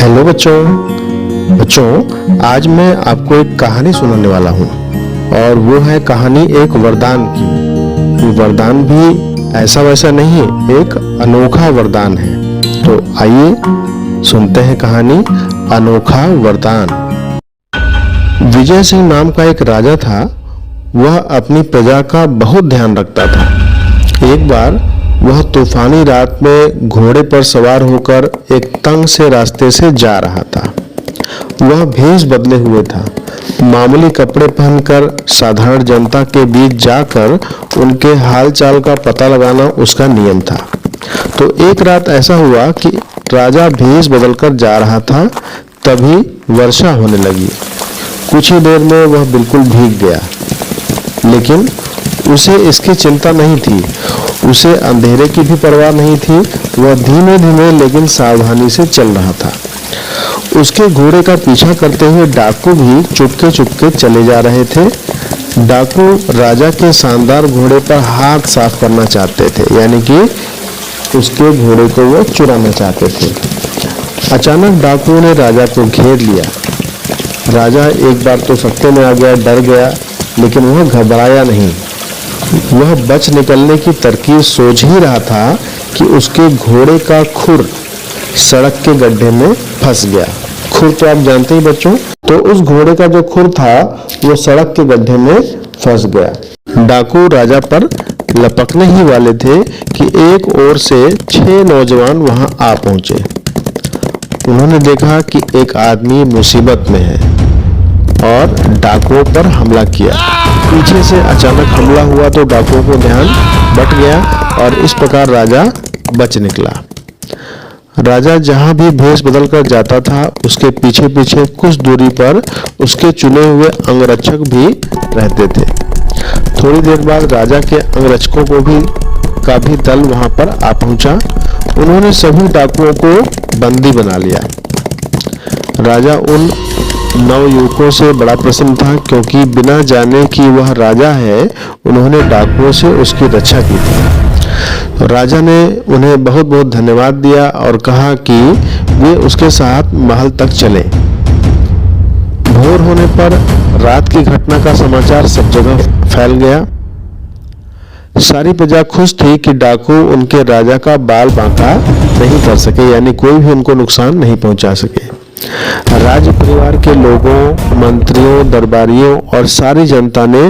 Hello बच्चों, आज मैं आपको एक कहानी सुनाने वाला हूँ और वो है कहानी एक वरदान की। वरदान भी ऐसा वैसा नहीं, एक अनोखा वरदान है। तो आइए सुनते हैं कहानी अनोखा वरदान। विजय सिंह नाम का एक राजा था। वह अपनी प्रजा का बहुत ध्यान रखता था। एक बार वह तूफानी रात में घोड़े पर सवार होकर एक तंग से रास्ते से जा रहा था। वह भेष बदले हुए था। मामूली कपड़े पहनकर साधारण जनता के बीच जाकर उनके हालचाल का पता लगाना उसका नियम था। तो एक रात ऐसा हुआ कि राजा भेष बदलकर जा रहा था, तभी वर्षा होने लगी। कुछ ही देर में वह बिल्कुल भीग गया, लेकिन उसे इसकी चिंता नहीं थी। उसे अंधेरे की भी परवाह नहीं थी। वह धीमे धीमे लेकिन सावधानी से चल रहा था। उसके घोड़े का पीछा करते हुए डाकू भी चुपके चुपके चले जा रहे थे। डाकू राजा के शानदार घोड़े पर हाथ साफ करना चाहते थे, यानी कि उसके घोड़े को वो चुराना चाहते थे। अचानक डाकुओं ने राजा को घेर लिया। राजा एक बार तो सख्ते में आ गया, डर गया, लेकिन वह घबराया नहीं। वह बच निकलने की तरकीब सोच ही रहा था कि उसके घोड़े का खुर सड़क के गड्ढे में फंस गया। खुर तो आप जानते ही बच्चों। तो उस घोड़े का जो खुर था वो सड़क के गड्ढे में फंस गया। डाकू राजा पर लपकने ही वाले थे कि एक ओर से 6 नौजवान वहां आ पहुंचे। उन्होंने देखा कि एक आदमी मुसीबत में है और डाकुओं पर हमला किया। पीछे से अचानक हमला हुआ तो डाकुओं को ध्यान बट गया और इस प्रकार राजा बच निकला। राजा जहां भी भेष बदलकर जाता था, उसके पीछे पीछे कुछ दूरी पर उसके चुने हुए अंगरक्षक भी रहते थे। थोड़ी देर बाद राजा के अंगरक्षकों का भी दल वहां पर आ पहुंचा। उन्होंने सभी डाकुओं को बंदी बना लिया। राजा उन नवयुवकों से बड़ा प्रसन्न था, क्योंकि बिना जाने कि वह राजा है उन्होंने डाकुओं से उसकी रक्षा की थी। राजा ने उन्हें बहुत बहुत धन्यवाद दिया और कहा कि वे उसके साथ महल तक चले। भोर होने पर रात की घटना का समाचार सब जगह फैल गया। सारी प्रजा खुश थी कि डाकू उनके राजा का बाल बांका नहीं कर सके, यानी कोई भी उनको नुकसान नहीं पहुंचा सके। राज परिवार के लोगों, मंत्रियों, दरबारियों और सारी जनता ने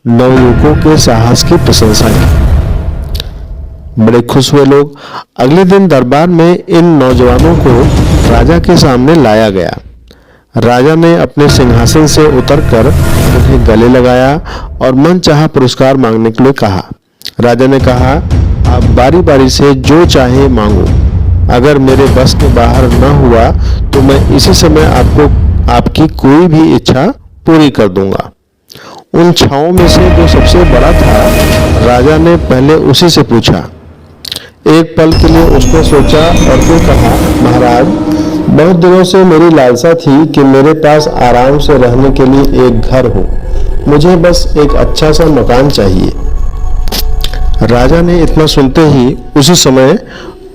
नवयुवकों के साहस की प्रशंसा की। बड़े खुश हुए लोग। अगले दिन दरबार में इन नौजवानों को राजा के सामने लाया गया। राजा ने अपने सिंहासन से उतरकर उन्हें गले लगाया और मनचाहा पुरस्कार मांगने के लिए कहा। राजा ने कहा, आप बारी बारी से जो चाहे मांगो। अगर मेरे बस के बाहर न हुआ तो मैं इसी समय आपकी कोई भी इच्छा पूरी कर दूंगा। उन 6 में से जो सबसे बड़ा था, राजा ने पहले उसी से पूछा। एक पल के लिए उसने सोचा और फिर कहा, महाराज, बहुत दिनों से मेरी लालसा थी कि मेरे पास आराम से रहने के लिए एक घर हो। मुझे बस एक अच्छा सा मकान चाहिए। राजा ने इतना सुनते ही उसी समय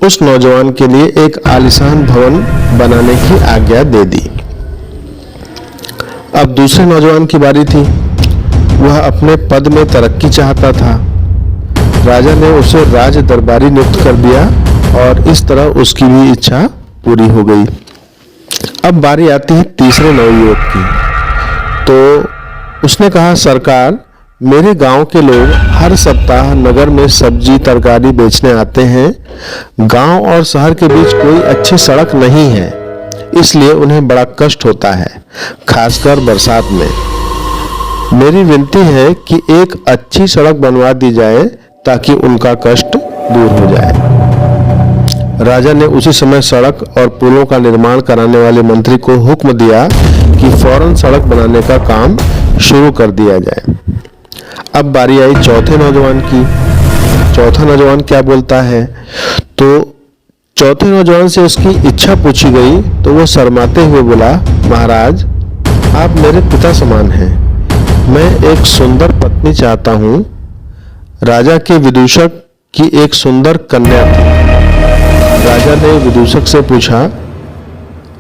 उस नौजवान के लिए एक आलीशान भवन बनाने की आज्ञा दे दी। अब दूसरे नौजवान की बारी थी। वह अपने पद में तरक्की चाहता था। राजा ने उसे राज दरबारी नियुक्त कर दिया और इस तरह उसकी भी इच्छा पूरी हो गई। अब बारी आती है तीसरे नवयुवक की। तो उसने कहा, सरकार, मेरे गांव के लोग हर सप्ताह नगर में सब्जी तरकारी बेचने आते हैं। गांव और शहर के बीच कोई अच्छी सड़क नहीं है, इसलिए उन्हें बड़ा कष्ट होता है, खासकर बरसात में। मेरी विनती है कि एक अच्छी सड़क बनवा दी जाए ताकि उनका कष्ट दूर हो जाए। राजा ने उसी समय सड़क और पुलों का निर्माण कराने वाले मंत्री को हुक्म दिया कि फौरन सड़क बनाने का काम शुरू कर दिया जाए। अब बारी आई चौथे नौजवान की। चौथा नौजवान क्या बोलता है? तो चौथे नौजवान से उसकी इच्छा पूछी गई तो वो शर्माते हुए बोला, महाराज, आप मेरे पिता समान हैं। मैं एक सुंदर पत्नी चाहता हूँ। राजा के विदूषक की एक सुंदर कन्या थी। राजा ने विदूषक से पूछा,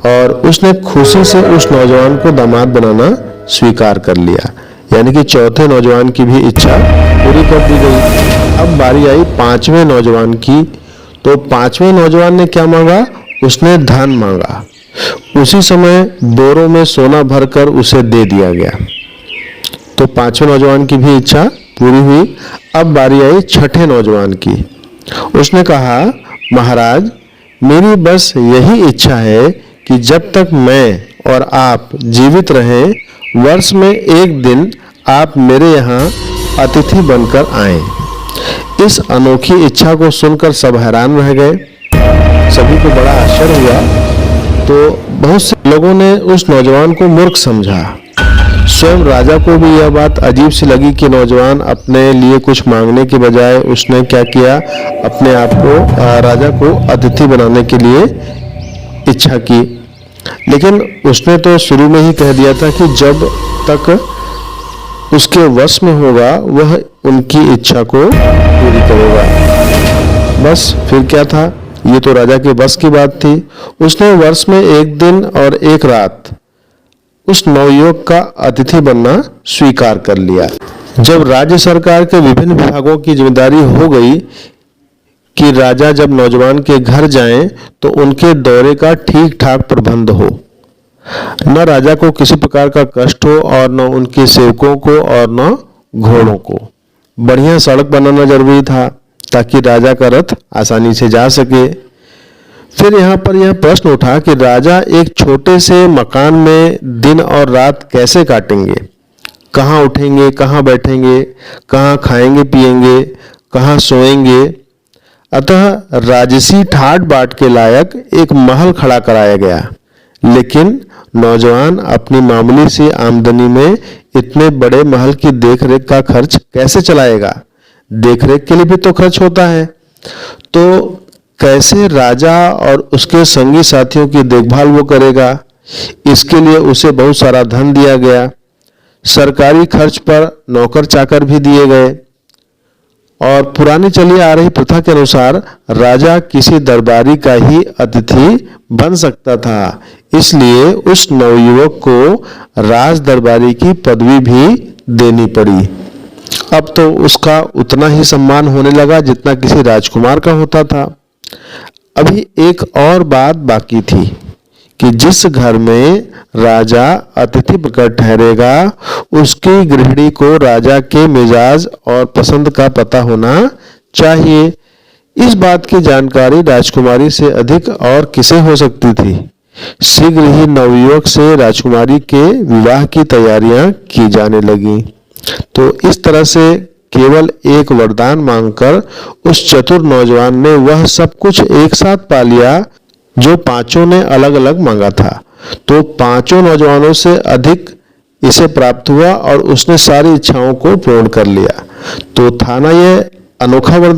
और उसने खुशी से उस नौजवान को दामाद बनाना स्वीकार कर लिया। यानी कि चौथे नौजवान की भी इच्छा पूरी कर दी गई। अब बारी आई पांचवें नौजवान की। तो पांचवें नौजवान ने क्या मांगा? उसने धन मांगा। उसी समय बोरों में सोना भरकर उसे दे दिया गया। तो पांचवें नौजवान की भी इच्छा पूरी हुई। अब बारी आई छठे नौजवान की। उसने कहा, महाराज, मेरी बस यही इच्छा है कि जब तक मैं और आप जीवित रहें, वर्ष में एक दिन आप मेरे यहाँ अतिथि बनकर आएं। इस अनोखी इच्छा को सुनकर सब हैरान रह गए। सभी को बड़ा आश्चर्य हुआ। तो बहुत से लोगों ने उस नौजवान को मूर्ख समझा। स्वयं राजा को भी यह बात अजीब सी लगी कि नौजवान अपने लिए कुछ मांगने के बजाय उसने क्या किया, अपने आप को राजा को अतिथि बनाने के लिए इच्छा की। लेकिन उसने तो शुरू में ही कह दिया था कि जब तक उसके वश में होगा वह उनकी इच्छा को पूरी करेगा। बस फिर क्या था, ये तो राजा के बस की बात थी। उसने वर्ष में एक दिन और एक रात उस नवयुवक का अतिथि बनना स्वीकार कर लिया। जब राज्य सरकार के विभिन्न विभागों की जिम्मेदारी हो गई कि राजा जब नौजवान के घर जाएं तो उनके दौरे का ठीक ठाक प्रबंध हो, न राजा को किसी प्रकार का कष्ट हो और न उनके सेवकों को और न घोड़ों को। बढ़िया सड़क बनाना जरूरी था ताकि राजा का रथ आसानी से जा सके। फिर यहाँ पर यह प्रश्न उठा कि राजा एक छोटे से मकान में दिन और रात कैसे काटेंगे, कहाँ उठेंगे, कहाँ बैठेंगे, कहाँ खाएंगे पिएंगे, कहाँ सोएंगे। अतः राजसी ठाट बाट के लायक एक महल खड़ा कराया गया। लेकिन नौजवान अपनी मामूली सी आमदनी में इतने बड़े महल की देखरेख का खर्च कैसे चलाएगा? देखरेख के लिए भी तो खर्च होता है। तो कैसे राजा और उसके संगी साथियों की देखभाल वो करेगा? इसके लिए उसे बहुत सारा धन दिया गया। सरकारी खर्च पर नौकर चाकर भी दिए गए और पुरानी चली आ रही प्रथा के अनुसार राजा किसी दरबारी का ही अतिथि बन सकता था। इसलिए उस नवयुवक को राज दरबारी की पदवी भी देनी पड़ी। अब तो उसका उतना ही सम्मान होने लगा जितना किसी राजकुमार का होता था। अभी एक और बात बाकी थी कि जिस घर में राजा अतिथि बनकर ठहरेगा उसकी गृहिणी को राजा के मिजाज और पसंद का पता होना चाहिए। इस बात की जानकारी राजकुमारी से अधिक और किसे हो सकती थी? शीघ्र ही नवयुवक से राजकुमारी के विवाह की तैयारियां की जाने लगी। तो इस तरह से केवल एक वरदान मांगकर उस चतुर नौजवान ने वह सब कुछ एक साथ पा लिया जो पांचों ने अलग अलग मांगा था। तो पांचों नौजवानों से अधिक इसे प्राप्त हुआ और उसने सारी इच्छाओं को पूर्ण कर लिया। तो था ना ये अनोखा वरदान।